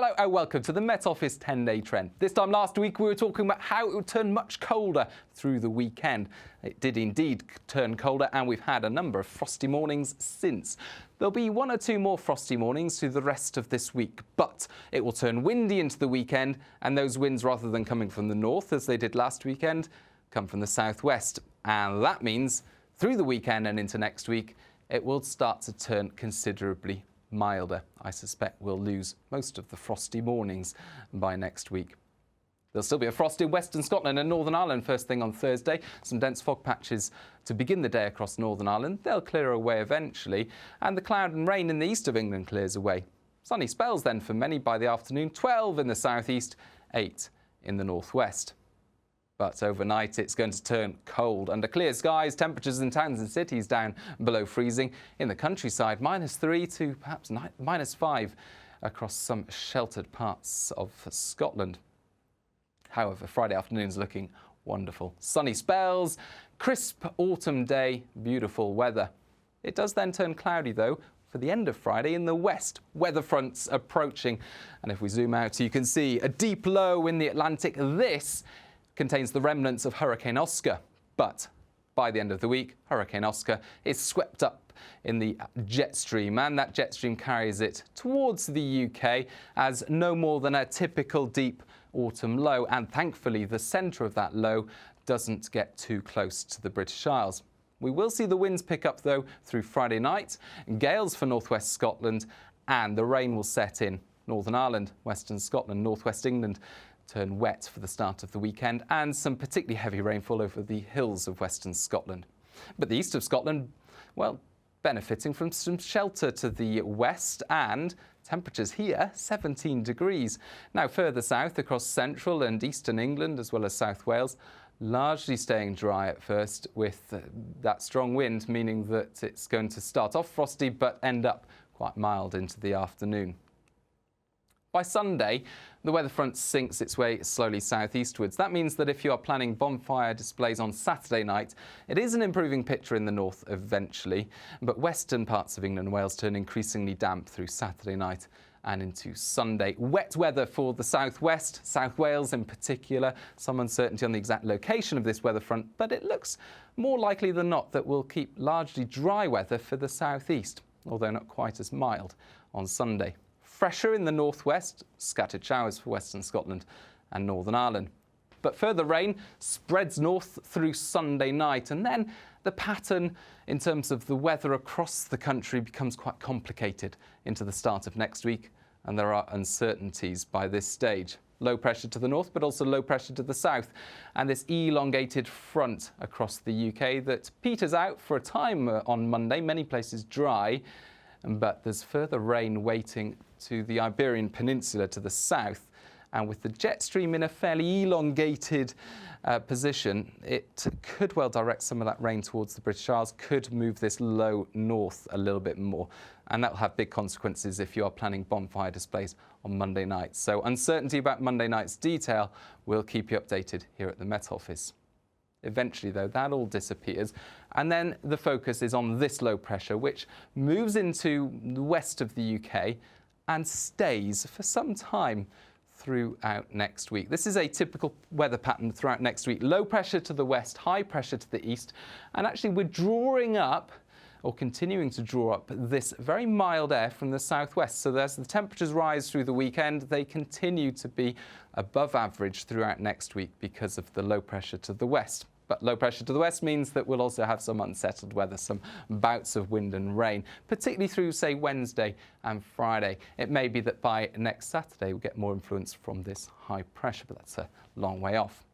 Hello and welcome to the Met Office 10-day trend. This time last week we were talking about how it would turn much colder through the weekend. It did indeed turn colder and we've had a number of frosty mornings since. There'll be one or two more frosty mornings through the rest of this week, but it will turn windy into the weekend, and those winds, rather than coming from the north as they did last weekend, come from the southwest. And that means through the weekend and into next week it will start to turn considerably milder. I suspect we'll lose most of the frosty mornings by next week. There'll still be a frost in Western Scotland and Northern Ireland first thing on Thursday. Some dense fog patches to begin the day across Northern Ireland. They'll clear away eventually, and the cloud and rain in the east of England clears away. Sunny spells then for many by the afternoon, 12 in the southeast, 8 in the northwest. But overnight it's going to turn cold. Under clear skies, temperatures in towns and cities down below freezing. In the countryside, -3 to perhaps -5 across some sheltered parts of Scotland. However, Friday afternoon's looking wonderful. Sunny spells, crisp autumn day, beautiful weather. It does then turn cloudy though for the end of Friday in the west. Weather fronts approaching, and if we zoom out you can see a deep low in the Atlantic. This contains the remnants of Hurricane Oscar, but by the end of the week, Hurricane Oscar is swept up in the jet stream, and that jet stream carries it towards the UK as no more than a typical deep autumn low, and thankfully the centre of that low doesn't get too close to the British Isles. We will see the winds pick up though through Friday night, gales for northwest Scotland, and the rain will set in Northern Ireland, Western Scotland, northwest England turn wet for the start of the weekend, and some particularly heavy rainfall over the hills of Western Scotland. But the east of Scotland, well, benefiting from some shelter to the west, and temperatures here 17 degrees. Now further south across central and eastern England as well as South Wales, largely staying dry at first with that strong wind, meaning that it's going to start off frosty but end up quite mild into the afternoon. By Sunday, the weather front sinks its way slowly southeastwards. That means that if you are planning bonfire displays on Saturday night, it is an improving picture in the north eventually, but western parts of England and Wales turn increasingly damp through Saturday night and into Sunday. Wet weather for the southwest, South Wales in particular. Some uncertainty on the exact location of this weather front, but it looks more likely than not that we'll keep largely dry weather for the southeast, although not quite as mild on Sunday. Fresher in the northwest, scattered showers for Western Scotland and Northern Ireland. But further rain spreads north through Sunday night, and then the pattern in terms of the weather across the country becomes quite complicated into the start of next week, and there are uncertainties by this stage. Low pressure to the north, but also low pressure to the south, and this elongated front across the UK that peters out for a time on Monday, many places dry, but there's further rain waiting to the Iberian Peninsula to the south, and with the jet stream in a fairly elongated position, it could well direct some of that rain towards the British Isles, could move this low north a little bit more, and that will have big consequences if you are planning bonfire displays on Monday night. So uncertainty about Monday night's detail. We'll keep you updated here at the Met Office. Eventually, though, that all disappears, and then the focus is on this low pressure, which moves into the west of the UK and stays for some time throughout next week. This is a typical weather pattern throughout next week. Low pressure to the west, high pressure to the east, and actually we're drawing up, or continuing to draw up, this very mild air from the southwest. So as the temperatures rise through the weekend, they continue to be above average throughout next week because of the low pressure to the west. But low pressure to the west means that we'll also have some unsettled weather, some bouts of wind and rain, particularly through, say, Wednesday and Friday. It may be that by next Saturday we'll get more influence from this high pressure, but that's a long way off.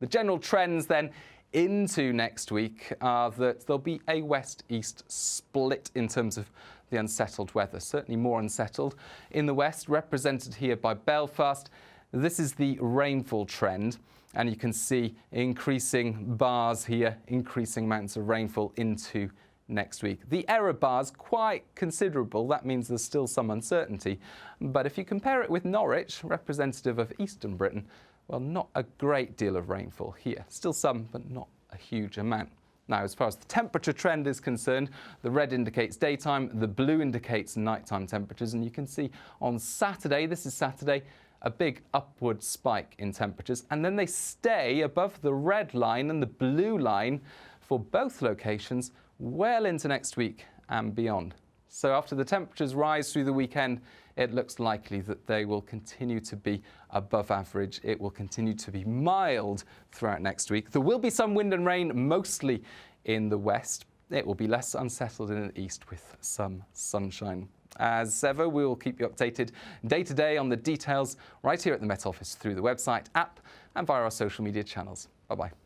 The general trends then into next week are that there'll be a west-east split in terms of the unsettled weather, certainly more unsettled in the west, represented here by Belfast. This is the rainfall trend, and you can see increasing bars here, increasing amounts of rainfall into next week. The error bar's quite considerable. That means there's still some uncertainty. But if you compare it with Norwich, representative of eastern Britain, well, not a great deal of rainfall here. Still some, but not a huge amount. Now, as far as the temperature trend is concerned, the red indicates daytime, the blue indicates nighttime temperatures, and you can see on Saturday, this is Saturday, a big upward spike in temperatures, and then they stay above the red line and the blue line for both locations well into next week and beyond. So after the temperatures rise through the weekend, it looks likely that they will continue to be above average. It will continue to be mild throughout next week. There will be some wind and rain, mostly in the west. It will be less unsettled in the east with some sunshine. As ever, we will keep you updated day to day on the details right here at the Met Office through the website, app and via our social media channels. Bye-bye.